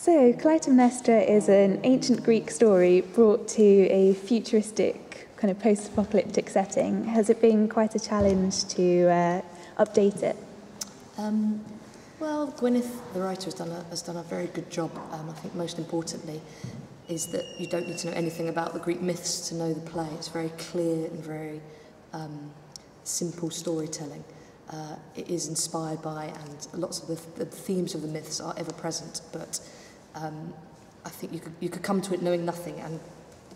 So, Clytemnestra is an ancient Greek story brought to a futuristic, kind of post-apocalyptic setting. Has it been quite a challenge to update it? Well, Gwyneth, the writer, has done a very good job. I think most importantly is that you don't need to know anything about the Greek myths to know the play. It's very clear and very simple storytelling. It is inspired by, and lots of the themes of the myths are ever present, but I think you could come to it knowing nothing and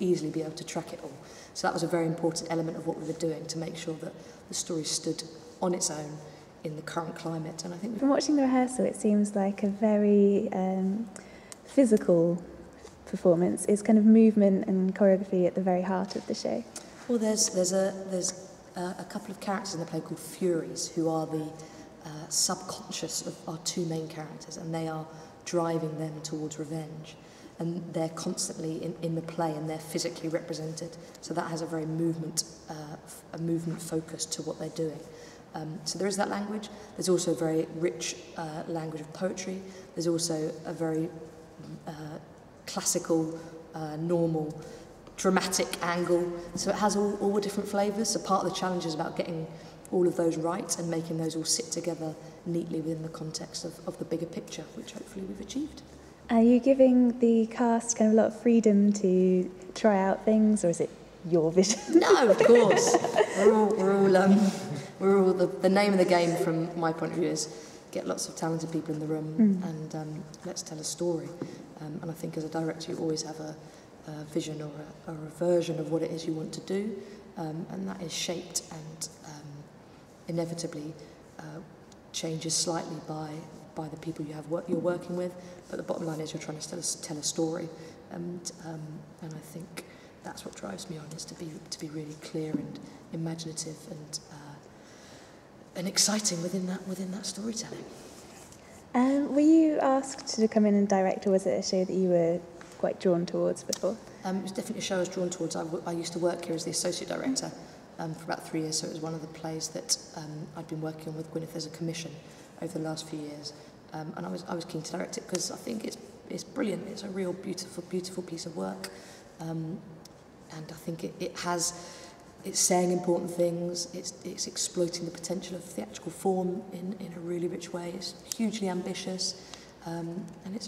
easily be able to track it all. So that was a very important element of what we were doing, to make sure that the story stood on its own in the current climate. And I think from watching the rehearsal, it seems like a very physical performance. Is kind of movement and choreography at the very heart of the show? Well, there's a couple of characters in the play called Furies, who are the subconscious of our two main characters, and they are driving them towards revenge. And they're constantly in the play, and they're physically represented. So that has a very movement focus to what they're doing. So there is that language. There's also a very rich language of poetry. There's also a very classical, normal, dramatic angle. So it has all the different flavours. So part of the challenge is about getting all of those right and making those all sit together neatly within the context of the bigger picture, which hopefully we've achieved. Are you giving the cast kind of a lot of freedom to try out things, or is it your vision? No, of course. We're all the name of the game from my point of view is get lots of talented people in the room and let's tell a story. And I think as a director you always have a vision or a version of what it is you want to do, and that is shaped and inevitably changes slightly by the people you're working with, but the bottom line is you're trying to tell a story, and I think that's what drives me on, is to be really clear and imaginative and exciting within that storytelling. Were you asked to come in and direct, or was it a show that you were quite drawn towards before? It was definitely a show I was drawn towards. I used to work here as the associate director for about 3 years, so it was one of the plays that I'd been working on with Gwyneth as a commission over the last few years, and I was keen to direct it because I think it's brilliant. It's a real beautiful piece of work, and I think it's saying important things. It's exploiting the potential of theatrical form in a really rich way. It's hugely ambitious, and it's